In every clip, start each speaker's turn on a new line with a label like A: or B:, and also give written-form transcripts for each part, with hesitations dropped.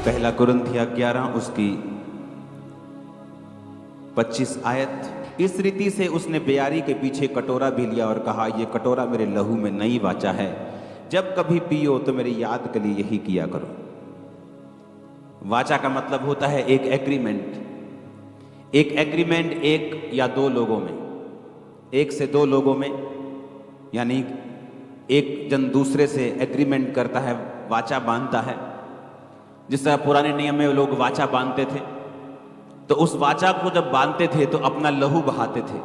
A: पहला कुरिन्थिया 11 उसकी 25 आयत। इस रीति से उसने बेयारी के पीछे कटोरा भी लिया और कहा, यह कटोरा मेरे लहू में नई वाचा है, जब कभी पियो तो मेरी याद के लिए यही किया करो। वाचा का मतलब होता है एक एग्रीमेंट। एक एग्रीमेंट एक या दो लोगों में, एक से दो लोगों में, यानी एक जन दूसरे से एग्रीमेंट करता है, वाचा बांधता है। जिस तरह पुराने नियम में लोग वाचा बांधते थे, तो उस वाचा को जब बांधते थे तो अपना लहू बहाते थे,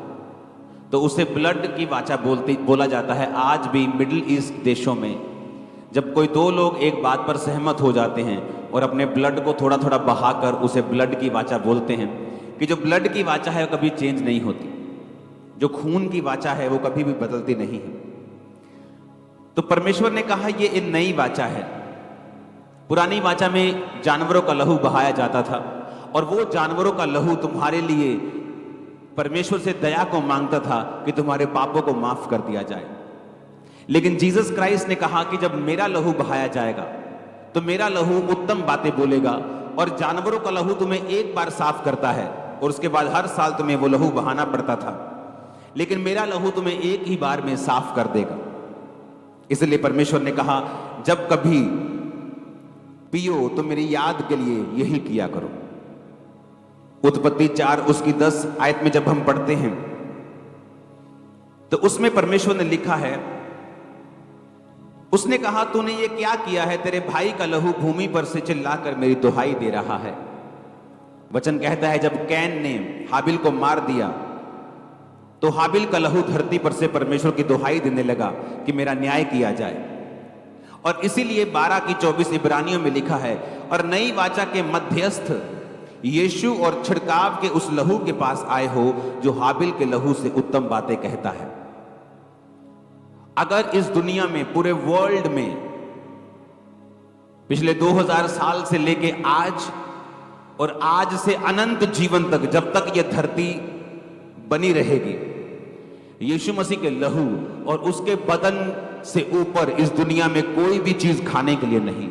A: तो उसे ब्लड की वाचा बोला जाता है। आज भी मिडिल ईस्ट देशों में जब कोई दो लोग एक बात पर सहमत हो जाते हैं और अपने ब्लड को थोड़ा थोड़ा बहाकर उसे ब्लड की वाचा बोलते हैं, कि जो ब्लड की वाचा है वो कभी चेंज नहीं होती, जो खून की वाचा है वो कभी भी बदलती नहीं है। तो परमेश्वर ने कहा ये एक नई वाचा है। पुरानी वाचा में जानवरों का लहू बहाया जाता था और वो जानवरों का लहू तुम्हारे लिए परमेश्वर से दया को मांगता था कि तुम्हारे पापों को माफ कर दिया जाए। लेकिन जीसस क्राइस्ट ने कहा कि जब मेरा लहू बहाया जाएगा तो मेरा लहू उत्तम बातें बोलेगा, और जानवरों का लहू तुम्हें एक बार साफ करता है और उसके बाद हर साल तुम्हें वो लहू बहाना पड़ता था, लेकिन मेरा लहू तुम्हें एक ही बार में साफ कर देगा। इसलिए परमेश्वर ने कहा जब कभी पियो तो मेरी याद के लिए यही किया करो। उत्पत्ति 4 उसकी 10 आयत में जब हम पढ़ते हैं तो उसमें परमेश्वर ने लिखा है, उसने कहा तूने ये क्या किया है, तेरे भाई का लहू भूमि पर से चिल्लाकर मेरी दुहाई दे रहा है। वचन कहता है जब कैन ने हाबिल को मार दिया तो हाबिल का लहू धरती पर से परमेश्वर की दुहाई देने लगा कि मेरा न्याय किया जाए। और इसीलिए 12 की 24 इब्रानियों में लिखा है, और नई वाचा के मध्यस्थ यीशु और छिड़काव के उस लहू के पास आए हो जो हाबिल के लहू से उत्तम बातें कहता है। अगर इस दुनिया में, पूरे वर्ल्ड में पिछले 2000 साल से लेके आज और आज से अनंत जीवन तक, जब तक यह धरती बनी रहेगी, यीशु मसीह के लहू और उसके बदन से ऊपर इस दुनिया में कोई भी चीज खाने के लिए नहीं।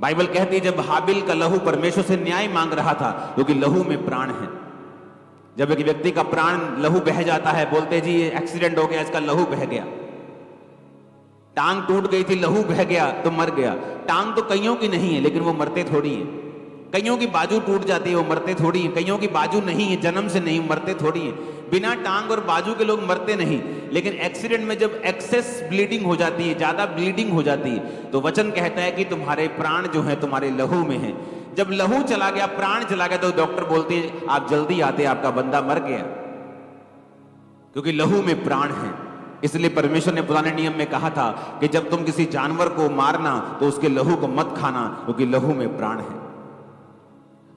A: बाइबल कहती है जब हाबिल का लहू परमेश्वर से न्याय मांग रहा था, क्योंकि लहू में प्राण है। जब एक व्यक्ति का प्राण लहू बह जाता है, बोलते जी ये एक्सीडेंट हो गया, इसका लहू बह गया, टांग टूट गई थी, लहू बह गया तो मर गया। टांग तो कईयों की नहीं है लेकिन वो मरते थोड़ी है। कईयों की बाजू टूट जाती है, वो मरते थोड़ी है। कईयों की बाजू नहीं है, जन्म से नहीं, मरते थोड़ी है। बिना टांग और बाजू के लोग मरते नहीं, लेकिन एक्सीडेंट में जब एक्सेस ब्लीडिंग हो जाती है, ज्यादा ब्लीडिंग हो जाती है, तो वचन कहता है कि तुम्हारे प्राण जो है तुम्हारे लहू में है। जब लहू चला गया, प्राण चला गया, तो डॉक्टर बोलते हैं आप जल्दी आते, आपका बंदा मर गया, क्योंकि लहू में प्राण है। इसलिए परमेश्वर ने पुराने नियम में कहा था कि जब तुम किसी जानवर को मारना तो उसके लहू को मत खाना, क्योंकि लहू में प्राण है।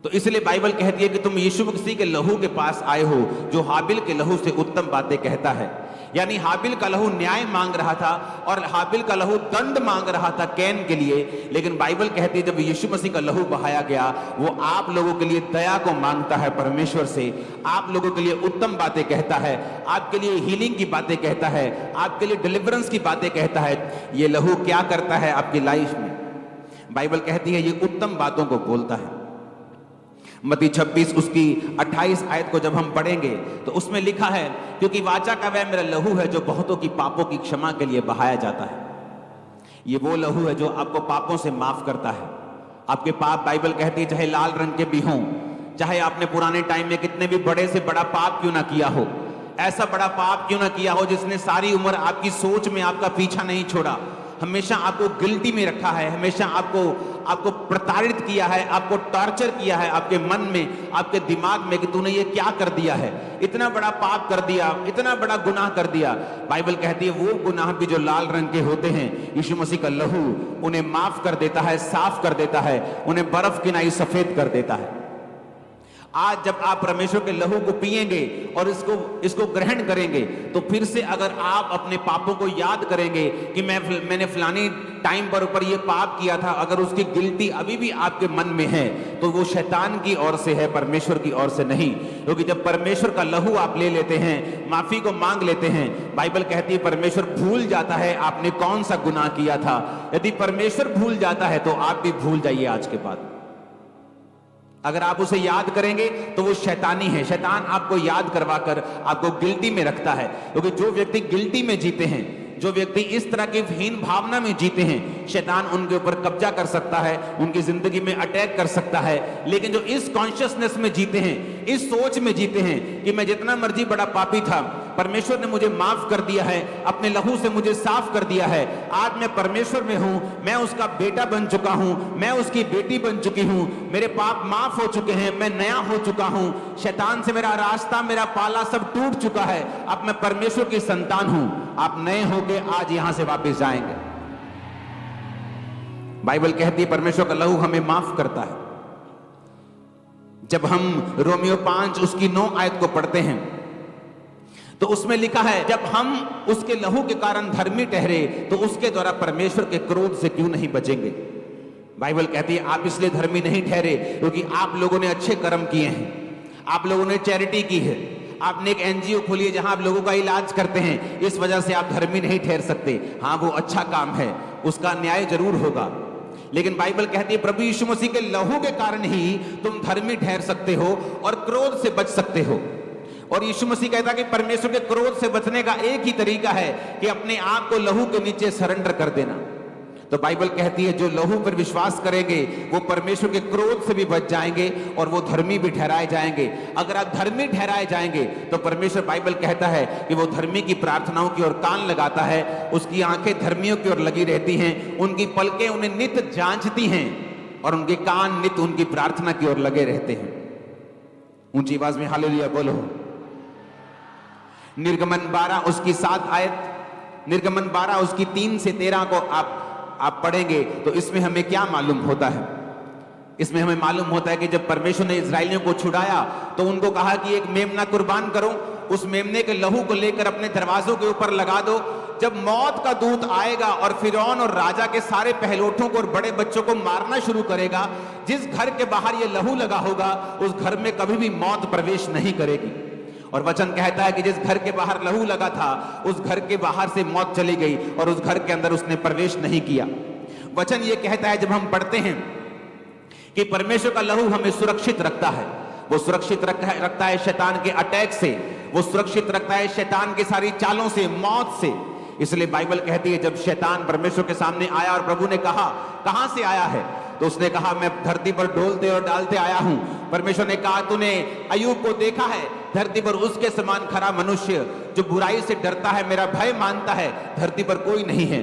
A: तो इसलिए बाइबल कहती है कि तुम यीशु मसीह के लहू के पास आए हो जो हाबिल के लहू से उत्तम बातें कहता है। यानी हाबिल का लहू न्याय मांग रहा था और हाबिल का लहू दंड मांग रहा था कैन के लिए, लेकिन बाइबल कहती है जब यीशु मसीह का लहू बहाया गया, वो आप लोगों के लिए दया को मांगता है परमेश्वर से, आप लोगों के लिए उत्तम बातें कहता है, आपके लिए हीलिंग की बातें कहता है, आपके लिए डिलीवरेंस की बातें कहता है। ये लहू क्या करता है आपकी लाइफ में? बाइबल कहती है ये उत्तम बातों को बोलता है। मत्ती 26 उसकी 28 आयत को जब हम पढ़ेंगे तो उसमें लिखा है क्योंकि वाचा का वह मेरा लहू है जो बहुतों की पापों की क्षमा के लिए बहाया जाता है। ये वो लहू है जो आपको पापों से माफ करता है। आपके पाप, बाइबल कहती है, चाहे लाल रंग के भी हों, चाहे आपने पुराने टाइम में कितने भी बड़े से बड़ा पाप क्यों ना किया हो, ऐसा बड़ा पाप क्यों ना किया हो जिसने सारी उम्र आपकी सोच में आपका पीछा नहीं छोड़ा, हमेशा आपको गिल्टी में रखा है, हमेशा आपको प्रताड़ित किया है, आपको टॉर्चर किया है आपके मन में, आपके दिमाग में कि तूने ये क्या कर दिया है, इतना बड़ा पाप कर दिया, इतना बड़ा गुनाह कर दिया। बाइबल कहती है वो गुनाह भी जो लाल रंग के होते हैं, यीशु मसीह का लहू उन्हें माफ कर देता है, साफ कर देता है, उन्हें बर्फ की नाई सफेद कर देता है। आज जब आप परमेश्वर के लहू को पिएंगे और इसको ग्रहण करेंगे, तो फिर से अगर आप अपने पापों को याद करेंगे कि मैंने फलानी टाइम पर ऊपर ये पाप किया था, अगर उसकी गिल्टी अभी भी आपके मन में है तो वो शैतान की ओर से है, परमेश्वर की ओर से नहीं। क्योंकि जब परमेश्वर का लहू आप ले लेते हैं, माफी को मांग लेते हैं, बाइबल कहती है परमेश्वर भूल जाता है आपने कौन सा गुनाह किया था। यदि परमेश्वर भूल जाता है तो आप भी भूल जाइए आज के बाद। अगर आप उसे याद करेंगे तो वो शैतानी है। शैतान आपको याद करवाकर आपको गिल्टी में रखता है, क्योंकि जो व्यक्ति गिल्टी में जीते हैं, जो व्यक्ति इस तरह की हीन भावना में जीते हैं, शैतान उनके ऊपर कब्जा कर सकता है, उनकी जिंदगी में अटैक कर सकता है। लेकिन जो इस कॉन्शियसनेस में जीते हैं, इस सोच में जीते हैं कि मैं जितना मर्जी बड़ा पापी था, परमेश्वर ने मुझे माफ कर दिया है, अपने लहू से मुझे साफ कर दिया है, आज मैं परमेश्वर में हूं, मैं उसका बेटा बन चुका हूं, मैं उसकी बेटी बन चुकी हूं, मेरे पाप माफ हो चुके हैं, मैं नया हो चुका हूं, शैतान से मेरा रास्ता, मेरा पाला सब टूट चुका है, अब मैं परमेश्वर की संतान हूं। आप नए होके आज यहां से वापस जाएंगे। बाइबल कहती है परमेश्वर का लहू हमें माफ करता है। जब हम रोमियो 5 उसकी 9 आयत को पढ़ते हैं तो उसमें लिखा है, जब हम उसके लहू के कारण धर्मी ठहरे तो उसके द्वारा परमेश्वर के क्रोध से क्यों नहीं बचेंगे। बाइबल कहती है आप इसलिए धर्मी नहीं ठहरे क्योंकि आप लोगों ने अच्छे कर्म किए हैं, आप लोगों ने चैरिटी की है, आपने एक एनजीओ खोली है जहां आप लोगों का इलाज करते हैं, इस वजह से आप धर्मी नहीं ठहर सकते। हाँ, वो अच्छा काम है, उसका न्याय जरूर होगा, लेकिन बाइबल कहती है प्रभु यीशु मसीह के लहू के कारण ही तुम धर्मी ठहर सकते हो और क्रोध से बच सकते हो। और यीशु मसीह कहता है कि परमेश्वर के क्रोध से बचने का एक ही तरीका है कि अपने आप को लहू के नीचे सरेंडर कर देना। तो बाइबल कहती है जो लहू पर विश्वास करेंगे वो परमेश्वर के क्रोध से भी बच जाएंगे और वो धर्मी भी ठहराए जाएंगे। अगर आप धर्मी ठहराए जाएंगे तो परमेश्वर, बाइबल कहता है कि वो धर्मी की प्रार्थनाओं की ओर कान लगाता है, उसकी आंखें धर्मियों की ओर लगी रहती हैं, उनकी पलकें उन्हें नित्य जांचती हैं और उनके कान नित्य उनकी प्रार्थना की ओर लगे रहते हैं। ऊंची आवाज में हालेलुया बोलो। निर्गमन 12 उसकी 7 आयत, निर्गमन 12 उसकी 3 से 13 को आप पढ़ेंगे तो इसमें हमें क्या मालूम होता है। इसमें हमें मालूम होता है कि जब परमेश्वर ने इस्राएलियों को छुड़ाया तो उनको कहा कि एक मेमना कुर्बान करो, उस मेमने के लहू को लेकर अपने दरवाजों के ऊपर लगा दो। जब मौत का दूत आएगा और फिरौन और राजा के सारे पहलोठों को और बड़े बच्चों को मारना शुरू करेगा, जिस घर के बाहर ये लहू लगा होगा उस घर में कभी भी मौत प्रवेश नहीं करेगी। और वचन कहता है कि जिस घर के बाहर लहू लगा था उस घर के बाहर से मौत चली गई और उस घर के अंदर उसने प्रवेश नहीं किया। वचन ये कहता है, जब हम पढ़ते हैं कि परमेश्वर का लहू हमें सुरक्षित रखता है, वो सुरक्षित रखता है शैतान के अटैक से, वो सुरक्षित रखता है शैतान की सारी चालों से, मौत से। इसलिए बाइबल कहती है जब शैतान परमेश्वर के सामने आया और प्रभु ने कहा कहां से आया है, तो उसने कहा मैं धरती पर डोलते और डालते आया हूं। परमेश्वर ने कहा तूने अय्यूब को देखा है, धरती पर उसके समान खरा मनुष्य जो बुराई से डरता है, मेरा भय मानता है, धरती पर कोई नहीं है।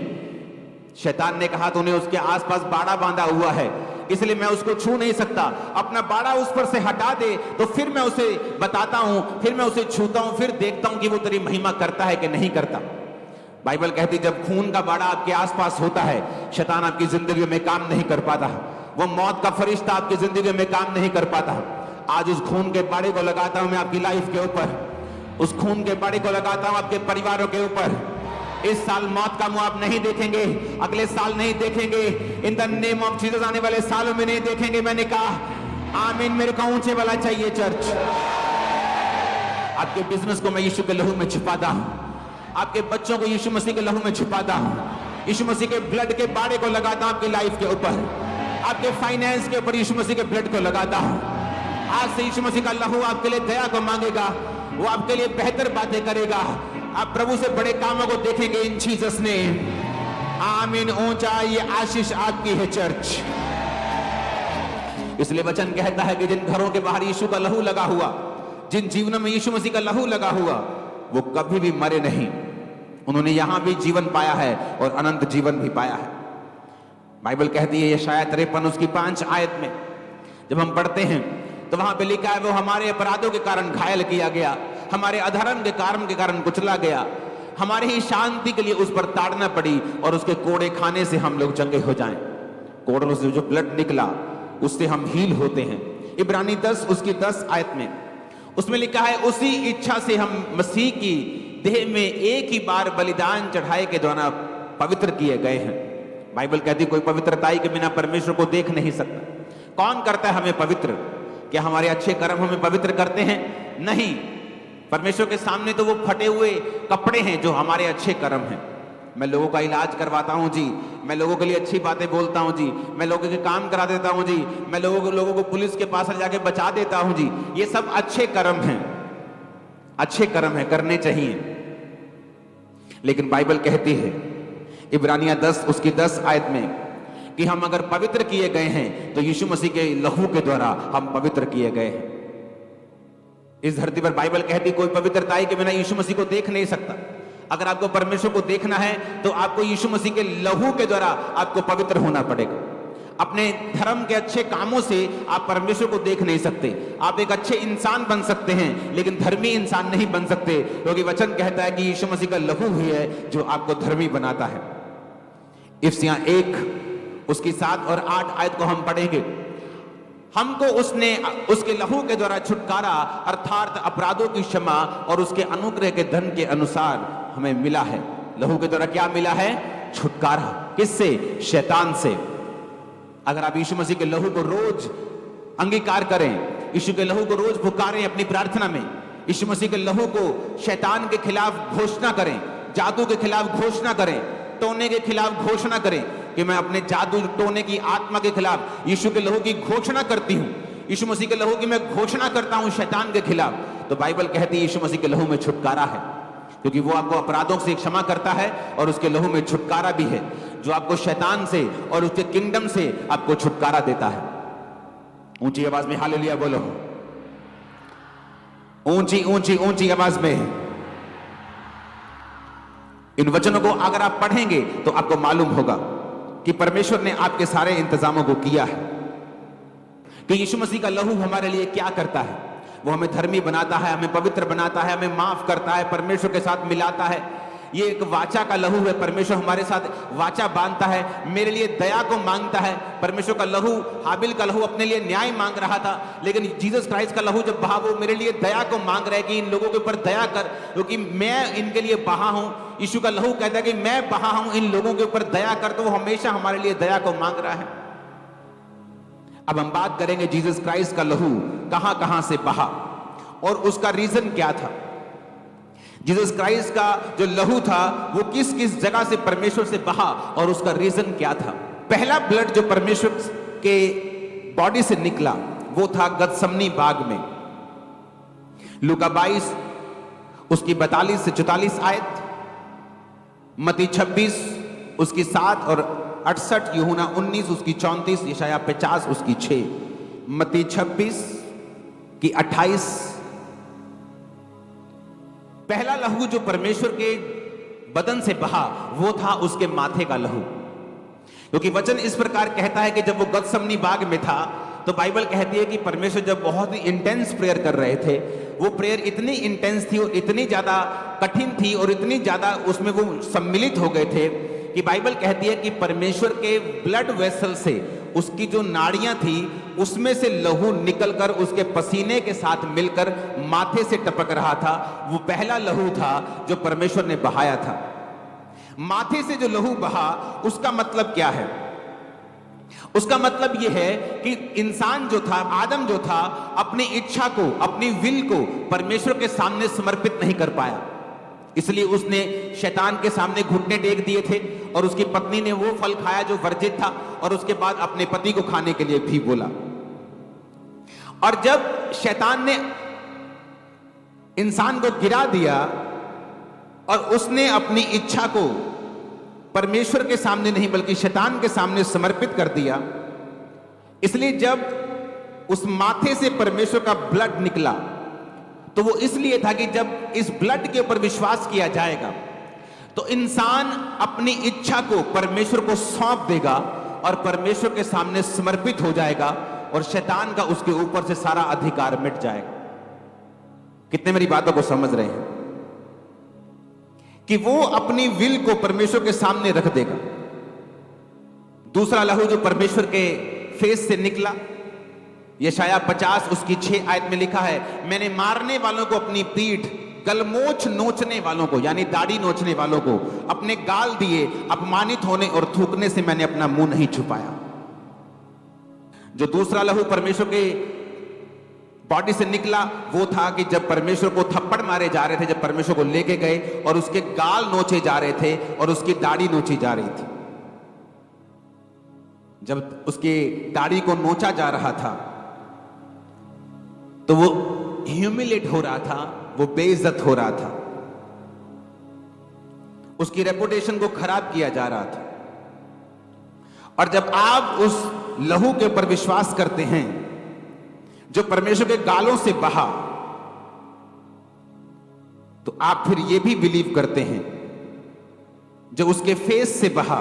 A: शैतान ने कहा तूने उसके आसपास बाड़ा बांधा हुआ है, इसलिए मैं उसको छू नहीं सकता, अपना बाड़ा उस पर से हटा दे तो फिर मैं उसे बताता हूं, फिर मैं उसे छूता हूं, फिर देखता हूं कि वो तेरी महिमा करता है कि नहीं करता। बाइबल कहती जब खून का बाड़ा आपके आसपास होता है, शैतान आपकी जिंदगी में काम नहीं कर पाता, वो मौत का फरिश्ता आपकी जिंदगी में काम नहीं कर पाता। आज उस खून के बाड़े को लगाता हूं मैं आपकी लाइफ के ऊपर, उस खून के बाड़े को लगाता हूं आपके परिवारों के ऊपर। इस साल मौत का मुंह आप नहीं देखेंगे, अगले साल नहीं देखेंगे, in the name of Jesus आने वाले सालों में नहीं देखेंगे। मैंने कहा आमीन। मेरे को ऊंचे वाला चाहिए चर्च। आपके बिजनेस को मैं यीशु के लहू में छिपाता हूं, आपके बच्चों को यीशु मसीह के लहू में छिपाता हूं, यीशु मसीह के ब्लड के बाड़े को लगाता हूं आपकी लाइफ के ऊपर, आपके फाइनेंस के ऊपर यीशु मसीह के ब्लड को लगाता हूं। आज से यीशु मसीह का लहू आपके लिए दया को मांगेगा, वो आपके लिए बेहतर बातें करेगा, आप प्रभु से बड़े कामों को देखेंगे इन जीसस ने। आमीन। ऊंचा ये आशीष आपकी है चर्च। इसलिए वचन कहता है कि जिन घरों के बाहर यीशु का लहू लगा हुआ, जिन जीवनों में यीशु मसीह का लहू लगा हुआ, वो कभी भी मरे नहीं, उन्होंने यहां भी जीवन पाया है और अनंत जीवन भी पाया है। बाइबल कहती है यशायाह 53 उसकी 5 आयत में जब हम पढ़ते हैं तो वहां पे लिखा है वो हमारे अपराधों के कारण घायल किया गया, हमारे अधर्म के कारण कुचला गया, हमारी ही शांति के लिए उस पर ताड़ना पड़ी और उसके कोड़े खाने से हम लोग चंगे हो जाएं। कोड़ों से जो ब्लड निकला उससे हम हील होते हैं। इब्रानी 10 उसकी 10 आयत में उसमें लिखा है उसी इच्छा से हम मसीह की देह में एक ही बार बलिदान चढ़ाए के द्वारा पवित्र किए गए हैं। बाइबल कहती कोई पवित्रताई के बिना परमेश्वर को देख नहीं सकता। कौन करता है हमें पवित्र? क्या हमारे अच्छे कर्म हमें पवित्र करते हैं? नहीं। परमेश्वर के सामने तो वो फटे हुए कपड़े हैं जो हमारे अच्छे कर्म हैं। मैं लोगों का इलाज करवाता हूं जी, मैं लोगों के लिए अच्छी बातें बोलता हूं जी, मैं लोगों के काम करा देता हूं जी, मैं लोगों को पुलिस के पास ले जाके बचा देता हूं जी। ये सब अच्छे कर्म हैं, अच्छे कर्म हैं, करने चाहिए। लेकिन बाइबल कहती है इब्रानियां 10 उसकी 10 आयत में कि हम अगर पवित्र किए गए हैं तो यीशु मसीह के लहू के द्वारा हम पवित्र किए गए हैं। इस धरती पर बाइबल कहती कोई पवित्रताई के बिना यीशु मसीह को देख नहीं सकता। अगर आपको परमेश्वर को देखना है तो आपको यीशु मसीह के लहू के द्वारा आपको पवित्र होना पड़ेगा। अपने धर्म के अच्छे कामों से आप परमेश्वर को देख नहीं सकते। आप एक अच्छे इंसान बन सकते हैं लेकिन धर्मी इंसान नहीं बन सकते, क्योंकि वचन कहता है कि यीशु मसीह का लहू ही है जो आपको धर्मी बनाता है। इफ्सियां 1 उसकी 7 और 8 आयत को हम पढ़ेंगे। हमको उसने उसके लहू के द्वारा छुटकारा अर्थात अपराधों की क्षमा और उसके अनुग्रह के धन के अनुसार हमें मिला है। लहू के द्वारा क्या मिला है? छुटकारा। किससे? शैतान से। अगर आप यीशु मसीह के लहू को रोज अंगीकार करें, यीशु के लहू को रोज पुकारें अपनी प्रार्थना में, यीशु मसीह के लहू को शैतान के खिलाफ घोषणा करें, जादू के खिलाफ घोषणा करें, टोने के खिलाफ घोषणा करें कि मैं अपने जादू टोने की आत्मा के खिलाफ यीशु के लहू की घोषणा करती हूं, यीशु मसीह के लहू की मैं घोषणा करता हूं शैतान के खिलाफ, तो बाइबल कहती है यीशु मसीह के लहू में छुटकारा है, क्योंकि वो आपको अपराधों से क्षमा करता है और उसके लहू में छुटकारा भी है जो आपको शैतान से और उसके किंगडम से आपको छुटकारा देता है। ऊंची आवाज में हालेलुया बोलो, ऊंची ऊंची ऊंची आवाज में। इन वचनों को अगर आप पढ़ेंगे तो आपको मालूम होगा कि परमेश्वर ने आपके सारे इंतजामों को किया है कि यीशु मसीह का लहू हमारे लिए क्या करता है। वो हमें धर्मी बनाता है, हमें पवित्र बनाता है, हमें माफ करता है, परमेश्वर के साथ मिलाता है। ये एक वाचा का लहू है, परमेश्वर हमारे साथ वाचा बांधता है, मेरे लिए दया को मांगता है। परमेश्वर का लहू, हाबिल का लहू अपने लिए न्याय मांग रहा था, लेकिन जीसस क्राइस्ट का लहू जब बहा वो मेरे लिए दया को मांग रहा है कि इन लोगों के ऊपर दया कर, क्योंकि मैं इनके लिए बहा हूं। यीशु का लहू कहता है कि मैं बहा हूं, इन लोगों के ऊपर दया कर, तो वो हमेशा हमारे लिए दया को मांग रहा है। अब हम बात करेंगे जीसस क्राइस्ट का लहू कहां कहां से बहा और उसका रीजन क्या था। जीसस क्राइस्ट का जो लहू था वो किस किस जगह से परमेश्वर से बहा और उसका रीजन क्या था। पहला ब्लड जो परमेश्वर के बॉडी से निकला वो था गतसमनी बाग में। लूका 22 उसकी 42 से 44 आयत, मत्ती 26 उसकी 7 और 68, यूहन्ना 19 उसकी 34, यशायाह 50 उसकी 6, मत्ती 26 की 28। पहला लहू जो परमेश्वर के बदन से बहा वो था उसके माथे का लहू, क्योंकि वचन इस प्रकार कहता है कि जब वो गतसमनी बाग में था तो बाइबल कहती है कि परमेश्वर जब बहुत ही इंटेंस प्रेयर कर रहे थे, वो प्रेयर इतनी इंटेंस थी और इतनी ज्यादा कठिन थी और इतनी ज्यादा उसमें वो सम्मिलित हो गए थे कि बाइबल कहती है कि परमेश्वर के ब्लड वेसल से उसकी जो नाड़ियां थी उसमें से लहू निकलकर उसके पसीने के साथ मिलकर माथे से टपक रहा था। वो पहला लहू था जो परमेश्वर ने बहाया था। माथे से जो लहू बहा उसका मतलब क्या है? उसका मतलब यह है कि इंसान जो था, आदम जो था, अपनी इच्छा को, अपनी विल को परमेश्वर के सामने समर्पित नहीं कर पाया, इसलिए उसने शैतान के सामने घुटने टेक दिए थे और उसकी पत्नी ने वो फल खाया जो वर्जित था और उसके बाद अपने पति को खाने के लिए भी बोला। और जब शैतान ने इंसान को गिरा दिया और उसने अपनी इच्छा को परमेश्वर के सामने नहीं बल्कि शैतान के सामने समर्पित कर दिया, इसलिए जब उस माथे से परमेश्वर का ब्लड निकला तो वो इसलिए था कि जब इस ब्लड के ऊपर विश्वास किया जाएगा तो इंसान अपनी इच्छा को परमेश्वर को सौंप देगा और परमेश्वर के सामने समर्पित हो जाएगा और शैतान का उसके ऊपर से सारा अधिकार मिट जाएगा। कितने मेरी बातों को समझ रहे हैं कि वो अपनी विल को परमेश्वर के सामने रख देगा। दूसरा लहू जो परमेश्वर के फेस से निकला, यशायाह 50 उसकी 6 आयत में लिखा है, मैंने मारने वालों को अपनी पीठ, गलमोछ नोचने वालों को यानी दाढ़ी नोचने वालों को अपने गाल दिए, अपमानित होने और थूकने से मैंने अपना मुंह नहीं छुपाया। जो दूसरा लहू परमेश्वर के बॉडी से निकला वो था कि जब परमेश्वर को थप्पड़ मारे जा रहे थे, जब परमेश्वर को लेके गए और उसके गाल नोचे जा रहे थे और उसकी दाढ़ी नोची जा रही थी। जब उसके दाढ़ी को नोचा जा रहा था तो वो ह्यूमिलेट हो रहा था, वो बेइज्जत हो रहा था, उसकी रेपुटेशन को खराब किया जा रहा था। और जब आप उस लहू के ऊपर विश्वास करते हैं जो परमेश्वर के गालों से बहा, तो आप फिर यह भी बिलीव करते हैं जो उसके फेस से बहा,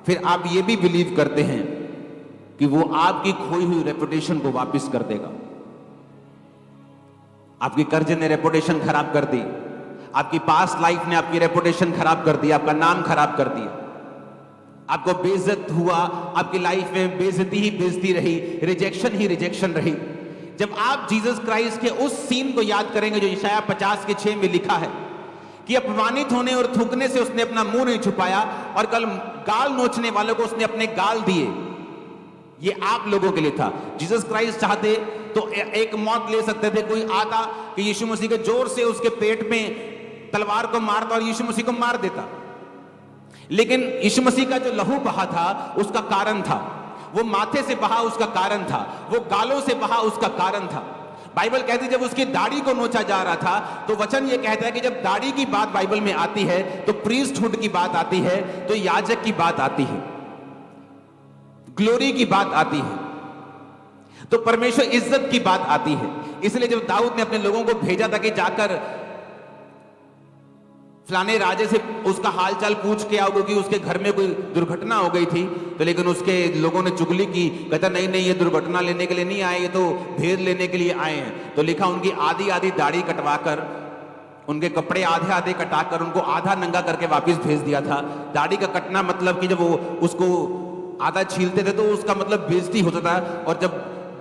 A: फिर आप यह भी बिलीव करते हैं कि वो आपकी खोई हुई रेपुटेशन को वापस कर देगा। आपकी कर्ज ने रेपुटेशन खराब कर दी, आपकी पास्ट लाइफ ने आपकी रेपुटेशन खराब कर दी, आपका नाम खराब कर दिया, आपको बेइज्जत हुआ, आपकी लाइफ में बेइज्जती ही बेइज्जती रही, रिजेक्शन ही रिजेक्शन रही। जब आप जीसस क्राइस्ट के उस सीन को याद करेंगे जो यशायाह 50:6 में लिखा है कि अपमानित होने और थूकने से उसने अपना मुंह नहीं छुपाया और कल गाल नोचने वालों को उसने अपने गाल दिए, ये आप लोगों के लिए था। जीसस क्राइस्ट चाहते तो एक मौत ले सकते थे, कोई आता कि यीशु मसीह के जोर से उसके पेट में तलवार को मारता और यीशु मसीह को मार देता, लेकिन यीशु मसीह का जो लहू बहा था उसका कारण था, वो माथे से बहा उसका कारण था, वो गालों से बहा उसका कारण था। बाइबल कहती है जब उसकी दाढ़ी को नोचा जा रहा था तो वचन ये कहता है कि जब दाढ़ी की बात बाइबल में आती है तो प्रीस्टहुड की बात आती है, तो याजक की बात आती है, ग्लोरी की बात आती है, तो परमेश्वर इज्जत की बात आती है। इसलिए जब दाऊद ने अपने लोगों को भेजा था कि जाकर फलाने राजे से उसका हालचाल पूछ के आओ क्योंकि उसके घर में कोई दुर्घटना हो गई थी, तो लेकिन उसके लोगों ने चुगली की, कहता नहीं नहीं ये दुर्घटना लेने के लिए नहीं आए, ये तो भेद लेने के लिए आए हैं। तो लिखा उनकी आधी आधी दाढ़ी कटवाकर, उनके कपड़े आधे आधे कटाकर उनको आधा नंगा करके वापस भेज दिया था। दाढ़ी का कटना मतलब कि जब वो उसको आधा छीलते थे तो उसका मतलब बेइज्जती होता था, और जब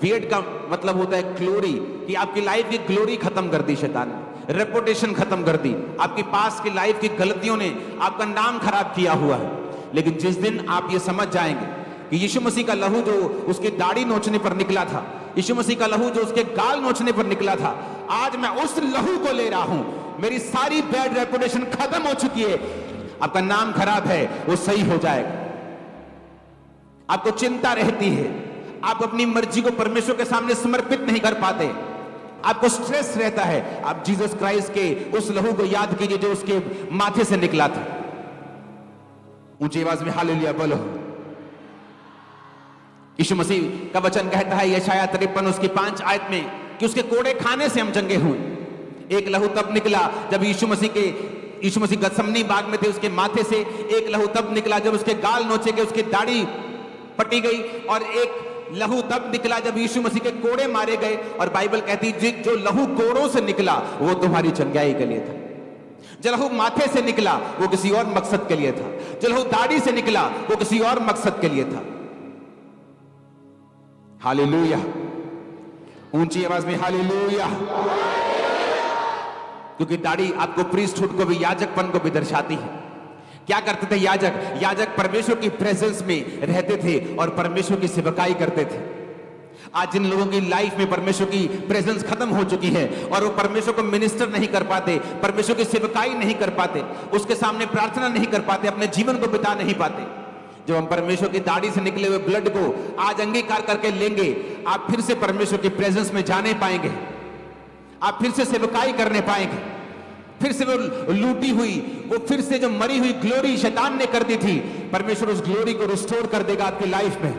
A: बियर्ड का मतलब होता है ग्लोरी, कि आपकी लाइफ की ग्लोरी खत्म कर दी शैतान ने, रेपुटेशन खत्म कर दी, आपकी पास की लाइफ की गलतियों ने आपका नाम खराब किया हुआ है। लेकिन जिस दिन आप ये समझ जाएंगे कि यीशु मसीह का लहू जो उसकी दाढ़ी नोचने पर निकला था, यीशु मसीह का लहू जो उसके गाल नोचने पर निकला था, आज मैं उस लहू को ले रहा हूं, मेरी सारी बैड रेपुटेशन खत्म हो चुकी है, आपका नाम खराब है वो सही हो जाएगा। आपको चिंता रहती है, आप अपनी मर्जी को परमेश्वर के सामने समर्पित नहीं कर पाते, आपको स्ट्रेस रहता है, आप जीसस क्राइस्ट के उस लहू को याद कीजिए जो उसके माथे से निकला था। ऊंची आवाज में हालेलुया बोलो। यीशु मसीह का वचन कहता है यशायाह 53 उसकी 5 आयत में कि उसके कोड़े खाने से हम चंगे हुए। एक लहू तब निकला जब यीशु मसीह गत्समनी बाग में थे, उसके माथे से एक लहू तब निकला जब उसके गाल नोचे गए, उसकी दाढ़ी पटी गई, और एक लहू तब निकला जब यीशु मसीह के कोड़े मारे गए। और बाइबल कहती है जो लहू कोड़ों से निकला वो तुम्हारी चंगाई के लिए था, जो लहू माथे से निकला वो किसी और मकसद के लिए था, जो लहू दाढ़ी से निकला वो किसी और मकसद के लिए था। हालेलुया, ऊंची आवाज में हालेलुया। क्योंकि दाढ़ी आपको प्रीस्टहुड को भी, याजकपन को भी दर्शाती है। क्या करते थे याजक परमेश्वर की प्रेजेंस में रहते थे और परमेश्वर की सेवकाई करते थे। आज जिन लोगों की लाइफ में परमेश्वर की प्रेजेंस खत्म हो चुकी है और वो परमेश्वर को मिनिस्टर नहीं कर पाते, परमेश्वर की सेवकाई नहीं कर पाते, उसके सामने प्रार्थना नहीं कर पाते, अपने जीवन को बिता नहीं पाते। जब हम परमेश्वर की दाढ़ी से निकले हुए ब्लड को आज अंगीकार करके लेंगे, आप फिर से परमेश्वर की प्रेजेंस में जाने पाएंगे, आप फिर से सेवकाई करने पाएंगे, फिर से वो लूटी हुई, वो फिर से जो मरी हुई ग्लोरी शैतान ने कर दी थी, परमेश्वर उस ग्लोरी को रिस्टोर कर देगा आपकी लाइफ में।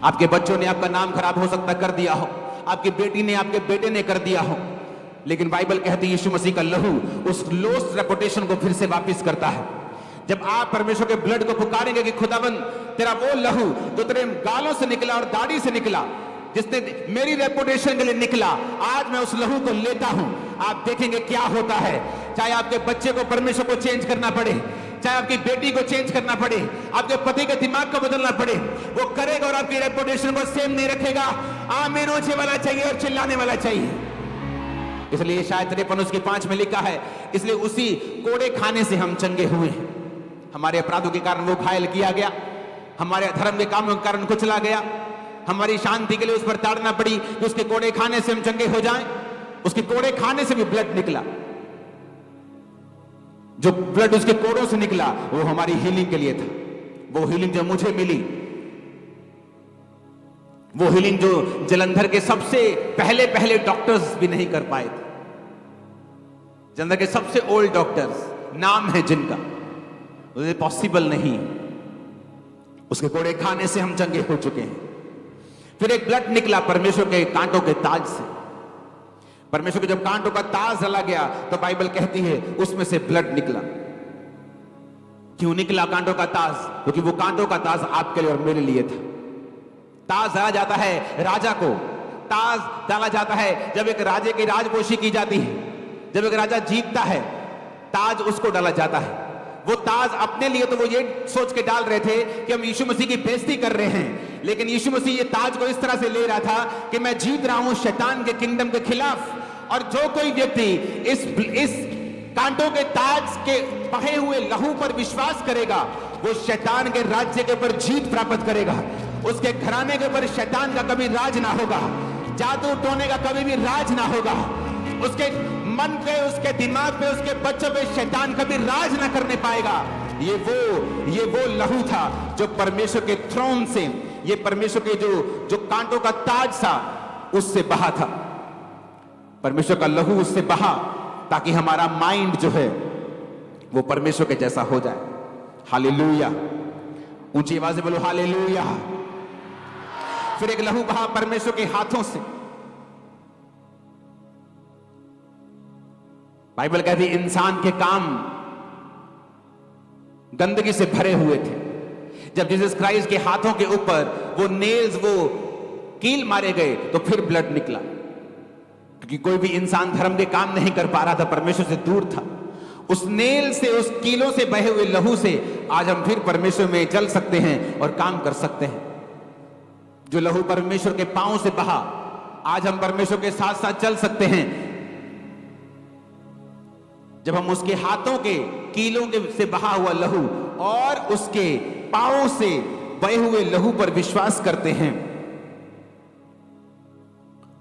A: आपके बच्चों ने आपका नाम खराब हो सकता कर दिया हो, आपकी बेटी ने, आपके बेटे ने कर दिया हो, लेकिन बाइबल कहती है यीशु मसीह का लहू उस लॉस्ट रेपुटेशन को फिर से वापस करता है। जब आप परमेश्वर के ब्लड को पुकारेंगे कि खुदावन तेरा वो लहू जो तेरे गालों से निकला और दाढ़ी से निकला, जिसने मेरी रेपुटेशन के लिए निकला, आज मैं उस लहू को लेता हूं, आप देखेंगे क्या होता है। चाहे आपके बच्चे को परमेश्वर को चेंज करना पड़े, चाहे आपकी बेटी को चेंज करना पड़े, आपके पति के दिमाग को बदलना पड़े, वो करेगा और आपकी रेपुटेशन को सेम नहीं रखेगा। आमीन होने वाला चाहिए और चिल्लाने वाला चाहिए। इसलिए शायद 53 उसकी 5 में लिखा है, इसलिए उसी कोड़े खाने से हम चंगे हुए हैं। हमारे अपराधों के कारण वो घायल किया गया, हमारे धर्म के कामों के कारण कुचला गया, हमारी शांति के लिए उस पर ताड़ना पड़ी कि उसके कोड़े खाने से हम चंगे हो जाएं। उसके कोड़े खाने से भी ब्लड निकला, जो ब्लड उसके कोड़ों से निकला वो हमारी हीलिंग के लिए था। वो हीलिंग जो मुझे मिली, वो हीलिंग जो जलंधर के सबसे पहले पहले डॉक्टर्स भी नहीं कर पाए थे। जलंधर के सबसे ओल्ड डॉक्टर्स नाम है जिनका, उसे पॉसिबल नहीं। उसके कोड़े खाने से हम चंगे हो चुके हैं। फिर एक ब्लड निकला परमेश्वर के कांटों के ताज से। परमेश्वर के जब कांटों का ताज जला गया तो बाइबल कहती है उसमें से ब्लड निकला। क्यों निकला कांटों का ताज? क्योंकि वो कांटों का ताज आपके लिए और मेरे लिए था। ताज डाला जाता है राजा को, ताज डाला जाता है जब एक राजे की राजपोशी की जाती है, जब एक राजा जीतता है ताज उसको डाला जाता है। वो ताज अपने लिए तो वो ये सोच के डाल रहे थे कि हम यीशु मसीह की बेइज्जती कर रहे हैं, लेकिन यीशु मसीह ये ताज को इस तरह से ले रहा था कि मैं जीत रहा हूं शैतान के किंगडम के खिलाफ। और जो कोई व्यक्ति इस कांटों के ताज के बहे हुए लहू पर विश्वास करेगा वो शैतान के राज्य के ऊपर जीत प्राप्त करेगा। उसके घराने के ऊपर शैतान का कभी राज ना होगा, जादू टोने का कभी भी राज ना होगा, उसके मन पे, उसके दिमाग पे, उसके बच्चों पे शैतान कभी राज ना करने पाएगा। ये वो लहू था जो परमेश्वर के थ्रोन से, ये परमेश्वर के जो कांटों का ताज था उससे बहा था। परमेश्वर का लहू उससे बहा ताकि हमारा माइंड जो है वो परमेश्वर के जैसा हो जाए। हालेलुया, ऊंची आवाज से बोलो हालेलुया। फिर एक लहू बहा परमेश्वर के हाथों से। बाइबल कहती इंसान के काम गंदगी से भरे हुए थे। जब जीसस क्राइस्ट के हाथों के ऊपर वो नेल्स, वो कील मारे गए तो फिर ब्लड निकला, क्योंकि कोई भी इंसान धर्म के काम नहीं कर पा रहा था, परमेश्वर से दूर था। उस नेल से, उस कीलों से बहे हुए लहू से आज हम फिर परमेश्वर में चल सकते हैं और काम कर सकते हैं। जो लहू परमेश्वर के पांव से बहा, आज हम परमेश्वर के साथ साथ चल सकते हैं। जब हम उसके हाथों के कीलों के से बहा हुआ लहू और उसके पांवों से बहे हुए लहू पर विश्वास करते हैं,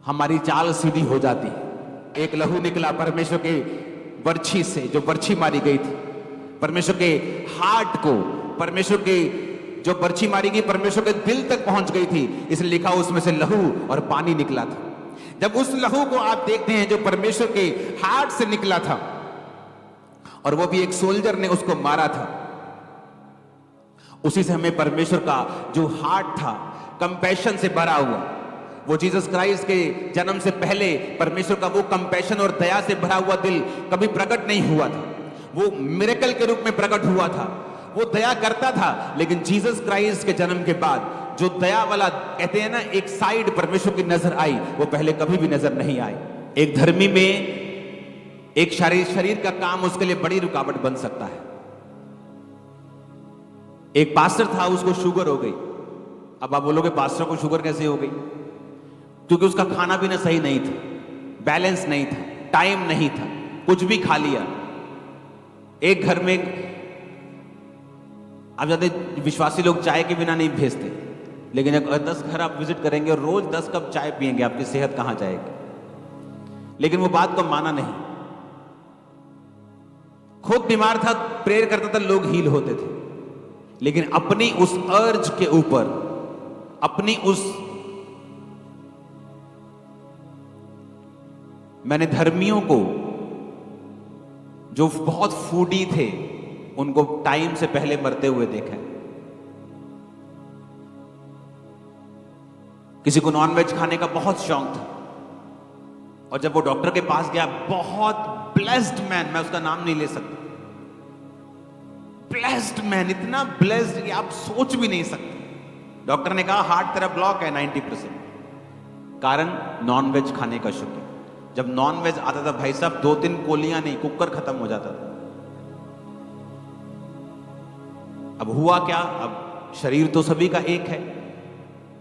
A: हमारी चाल सीधी हो जाती है। एक लहू निकला परमेश्वर के बर्छी से, जो बर्छी मारी गई थी, परमेश्वर के हार्ट को, परमेश्वर के जो बर्छी मारी गई परमेश्वर के दिल तक पहुंच गई थी, इसलिए लिखा उसमें से लहू और पानी निकला था। जब उस लहू को आप देखते हैं जो परमेश्वर के हार्ट से निकला था, और वो भी एक सोल्जर ने उसको मारा था, उसी से हमें परमेश्वर का जो हार्ट था कंपैशन से भरा हुआ, वो जीसस क्राइस्ट के जन्म से पहले परमेश्वर का वो कंपैशन और दया से भरा हुआ दिल कभी प्रकट नहीं हुआ था। वो मिरेकल के रूप में प्रकट हुआ था, वो दया करता था, लेकिन जीसस क्राइस्ट के जन्म के बाद जो दया वाला कहते हैं ना एक साइड परमेश्वर की नजर आई, वो पहले कभी भी नजर नहीं आई। एक धर्मी में एक शरीर का काम उसके लिए बड़ी रुकावट बन सकता है। एक पास्टर था, उसको शुगर हो गई। अब आप बोलोगे पास्टर को शुगर कैसे हो गई? क्योंकि उसका खाना पीना सही नहीं था, बैलेंस नहीं था, टाइम नहीं था, कुछ भी खा लिया। एक घर में आप जाते विश्वासी लोग चाय के बिना नहीं भेजते, लेकिन अगर 10 घर आप विजिट करेंगे और रोज 10 कप चाय पिएंगे, आपकी सेहत कहां जाएगी? लेकिन वो बात को माना नहीं, खुद बीमार था, प्रेयर करता था, लोग हील होते थे, लेकिन अपनी उस अर्ज के ऊपर, अपनी उस, मैंने धर्मियों को जो बहुत फूडी थे उनको टाइम से पहले मरते हुए देखा है। किसी को नॉनवेज खाने का बहुत शौक था, और जब वो डॉक्टर के पास गया, बहुत ब्लेस्ड मैन, मैं उसका नाम नहीं ले सकता, ब्लेस्ड मैन, इतना ब्लेस्ड कि आप सोच भी नहीं सकते। डॉक्टर ने कहा हार्ट तेरा ब्लॉक है 90%, कारण नॉनवेज खाने का शौक। जब नॉनवेज आता था भाई साहब, 2-3 कोलियां नहीं, कुकर खत्म हो जाता था। अब हुआ क्या? अब शरीर तो सभी का एक है,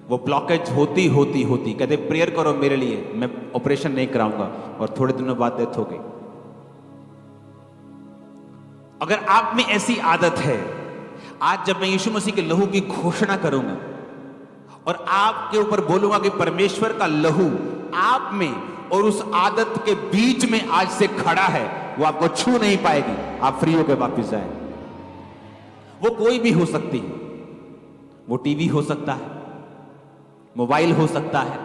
A: वो ब्लॉकेज होती होती होती कहते प्रेयर करो मेरे लिए, मैं ऑपरेशन नहीं कराऊंगा, और थोड़े दिनों बाद डेथ हो गई। अगर आप में ऐसी आदत है, आज जब मैं यीशु मसीह के लहू की घोषणा करूंगा और आपके ऊपर बोलूंगा कि परमेश्वर का लहू आप में और उस आदत के बीच में आज से खड़ा है, वो आपको छू नहीं पाएगी, आप फ्री होकर वापस जाए। वो कोई भी हो सकती है, वो टीवी हो सकता है, मोबाइल हो सकता है,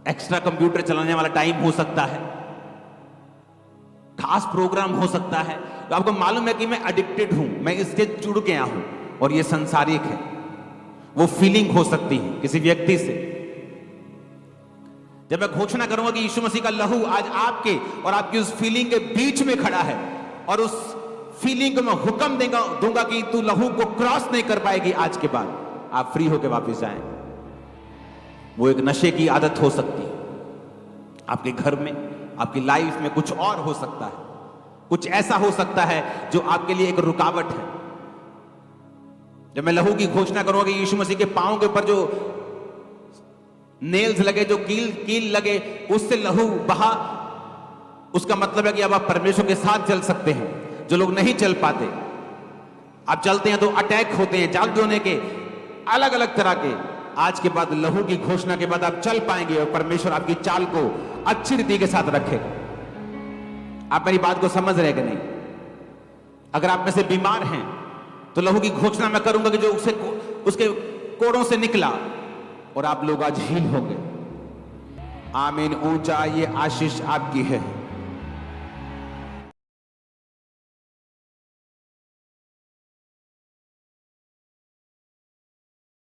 A: एक्स्ट्रा कंप्यूटर चलाने वाला टाइम हो सकता है, खास प्रोग्राम हो सकता है। तो आपको मालूम है कि मैं एडिक्टेड हूं, मैं इससे जुड़ गया हूं और ये संसारिक है। वो फीलिंग हो सकती है किसी व्यक्ति से। जब मैं घोषणा करूंगा कि यीशु मसीह का लहू आज आपके और आपकी उस फीलिंग के बीच में खड़ा है और उस फीलिंग को मैं हुक्म दूंगा कि तू लहू को क्रॉस नहीं कर पाएगी, आज के बाद आप फ्री होकर वापस जाएं। वो एक नशे की आदत हो सकती है, आपके घर में, आपकी लाइफ में कुछ और हो सकता है, कुछ ऐसा हो सकता है जो आपके लिए एक रुकावट है। जब मैं लहू की घोषणा करूंगा कि यीशु मसीह के पांव के ऊपर जो नेल्स लगे, जो कील लगे, उससे लहू बहा, उसका मतलब है कि अब आप परमेश्वर के साथ चल सकते हैं। जो लोग नहीं चल पाते, आप चलते हैं तो अटैक होते हैं, जाल होने के, अलग अलग तरह के, आज के बाद लहू की घोषणा के बाद आप चल पाएंगे और परमेश्वर आपकी चाल को अच्छी रीति के साथ रखेगा। आप मेरी बात को समझ रहे कि नहीं? अगर आप में से बीमार हैं तो लहू की घोषणा मैं करूंगा कि जो उसके कोड़ों से निकला और आप लोग आज हील होंगे। आमीन। ऊंचा ये आशीष आपकी है।